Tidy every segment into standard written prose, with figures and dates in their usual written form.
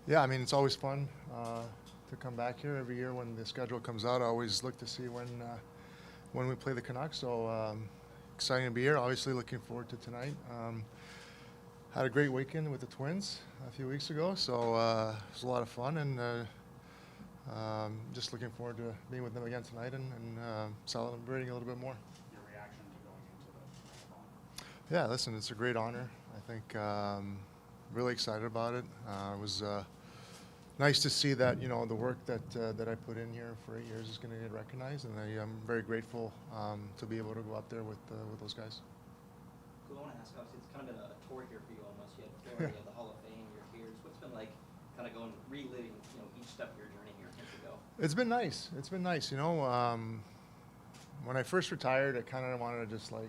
Yeah, I mean, it's always fun to come back here every year when the schedule comes out. I always look to see when we play the Canucks. So exciting to be here. Obviously, looking forward to tonight. Had a great weekend with the Twins a few weeks ago, so it was a lot of fun, and just looking forward to being with them again tonight and celebrating a little bit more. Your reaction to going into the marathon? Yeah, listen, it's a great honor. I think really excited about it. It was nice to see that the work that I put in here for 8 years is going to get recognized, and I am very grateful to be able to go up there with those guys. Cool. I want to ask, obviously, it's kind of been a tour here for you almost. You had Florida, you had the Hall of Fame, you're here. So what's been like, kind of going reliving, each step of your journey here since you go? It's been nice. It's been nice. When I first retired, I kind of wanted to just like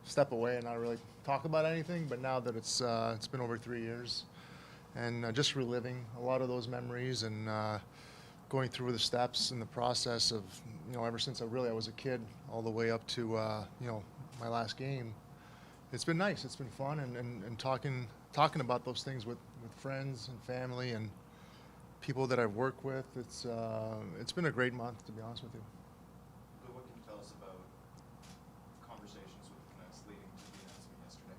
step away and not really talk about anything. But now that it's been over 3 years, and just reliving a lot of those memories and going through the steps and the process of ever since I was a kid all the way up to my last game. It's been nice. It's been fun, and talking about those things with friends and family and people that I've worked with. It's been a great month, to be honest with you. What can you tell us about conversations with the Canucks leading to the announcement yesterday?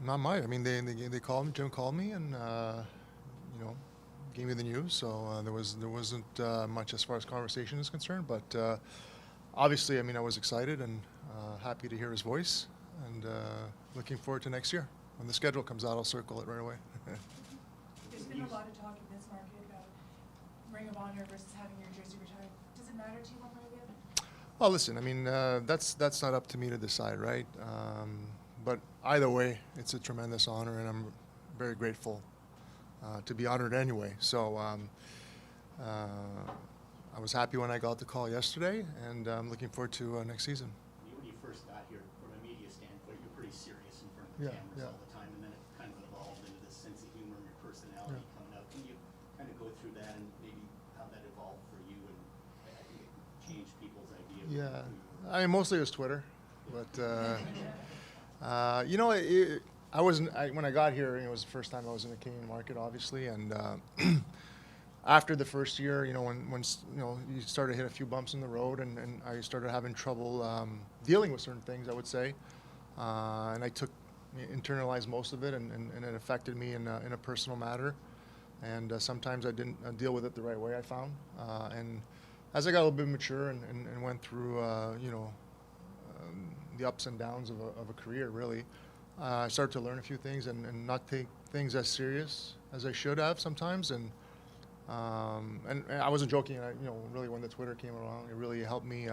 Not much. I mean, they called me. Jim called me and gave me the news. So there wasn't much as far as conversation is concerned. But obviously, I mean, I was excited and happy to hear his voice, and looking forward to next year. When the schedule comes out, I'll circle it right away. There's been a lot of talk in this market about Ring of Honor versus having your jersey retired. Does it matter to you one way or the other? Well, listen, I mean, that's not up to me to decide, right? But either way, it's a tremendous honor, and I'm very grateful to be honored anyway. So I was happy when I got the call yesterday, and I'm looking forward to next season. When you first got here, from a media standpoint, you're pretty serious in front of the cameras all the time, and then it kind of evolved into this sense of humor and your personality coming out. Can you kind of go through that and maybe how that evolved for you, and I think it changed people's idea of who you were? I mean, mostly it was Twitter, but I wasn't. When I got here, it was the first time I was in the Canadian market, obviously, and after the first year, when you started to hit a few bumps in the road, and I started having trouble dealing with certain things, I would say, and I internalized most of it, and it affected me in a personal matter, and sometimes I didn't deal with it the right way, I found, and as I got a little bit mature and went through the ups and downs of a career, really, I started to learn a few things and not take things as serious as I should have sometimes, and I wasn't joking. Really, when the Twitter came along, it really helped me.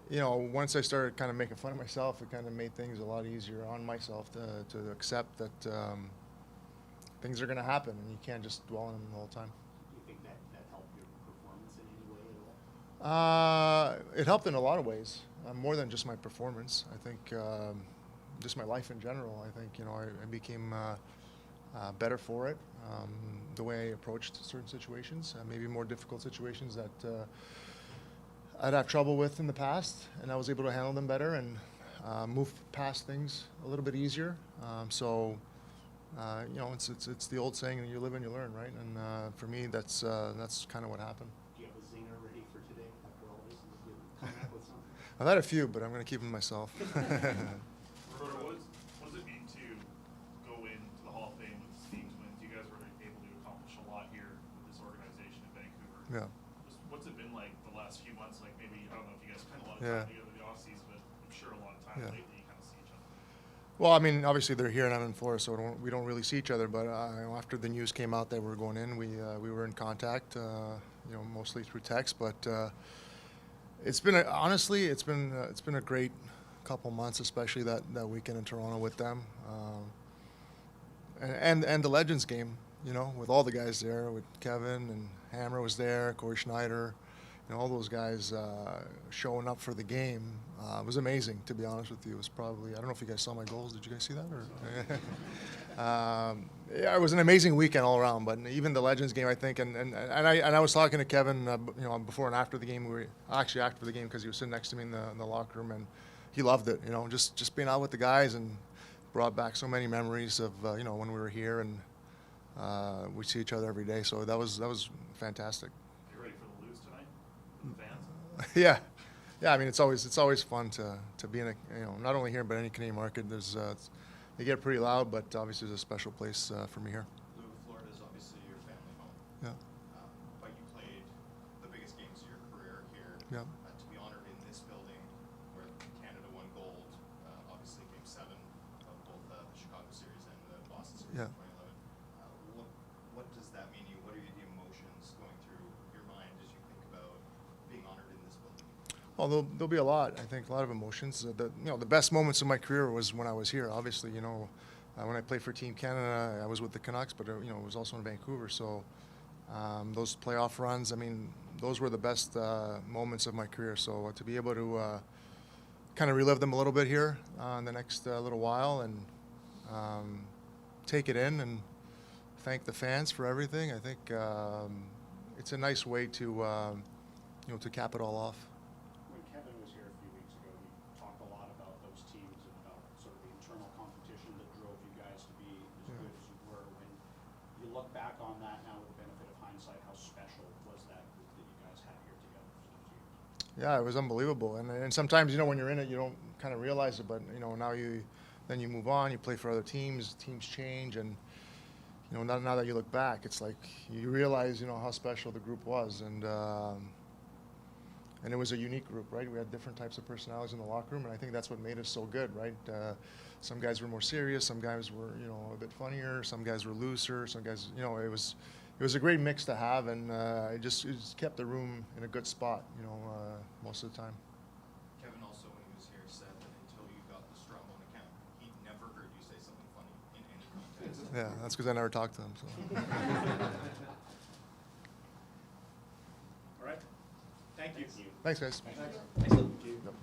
Once I started kind of making fun of myself, it kind of made things a lot easier on myself to accept that things are going to happen, and you can't just dwell on them the whole time. Do you think that helped your performance in any way at all? It helped in a lot of ways, more than just my performance. I think just my life in general. I think I became better for it. The way I approached certain situations, maybe more difficult situations that I'd have trouble with in the past, and I was able to handle them better and move past things a little bit easier. It's the old saying, you live and you learn, right? And for me, that's kind of what happened. Do you have a zinger ready for today after all this? Did you come up with something? I've had a few, but I'm going to keep them myself. Roberto, what does it mean to go into the Hall of Fame with this team's wins? You guys were able to accomplish a lot here with this organization in Vancouver. Yeah. What's it been like the last few months? Like maybe, I don't know if you guys spent a lot of Yeah. time together in the offseason, but I'm sure a lot of time Yeah. lately you kind of see each other. Well, I mean, obviously they're here and I'm in Florida, so we don't really see each other. But after the news came out that we were going in, we were in contact, mostly through text. But it's been honestly, it's been a great couple months, especially that weekend in Toronto with them, and the Legends game. With all the guys there, with Kevin and Hammer was there, Corey Schneider, all those guys showing up for the game. It was amazing, to be honest with you. It was probably, I don't know if you guys saw my goals. Did you guys see that? Yeah, it was an amazing weekend all around. But even the Legends game, I think, and I was talking to Kevin, before and after the game. Actually after the game, because he was sitting next to me in the locker room, and he loved it. Just being out with the guys, and brought back so many memories of when we were here, and we see each other every day. So that was fantastic. You ready for the lose tonight? For the fans? Yeah. I mean, it's always fun to be in a, not only here but any Canadian market. They get pretty loud, but obviously there's a special place for me here. Lou, Florida is obviously your family home. Yeah. But you played the biggest games of your career here. Yeah. To be honored in this building where Canada won gold, obviously Game 7 of both the Chicago series and the Boston series Yeah. in 2011. What does that mean to you? What are the emotions going through your mind as you think about being honored in this building? Well, there'll be a lot. I think a lot of emotions. The best moments of my career was when I was here. Obviously, when I played for Team Canada, I was with the Canucks, but it was also in Vancouver. So those playoff runs, I mean, those were the best moments of my career. So to be able to kind of relive them a little bit here in the next little while and take it in and thank the fans for everything. I think it's a nice way to to cap it all off. When Kevin was here a few weeks ago, he talked a lot about those teams and about sort of the internal competition that drove you guys to be as good as you were. When you look back on that now with the benefit of hindsight, how special was that group that you guys had here together for those years? Yeah, it was unbelievable. And sometimes, when you're in it, you don't kind of realize it. But, now you move on, you play for other teams, teams change. And, now that you look back, it's like you realize, how special the group was. And it was a unique group, right? We had different types of personalities in the locker room. And I think that's what made us so good, right? Some guys were more serious. Some guys were, a bit funnier. Some guys were looser. Some guys, it was a great mix to have, and it just kept the room in a good spot, most of the time. Kevin also, when he was here, said that until you got the Strongbow account, he never heard you say something funny in any context. Yeah, that's because I never talked to him. So. All right. Thank you. Thanks, guys. Thanks, Lou. Yep.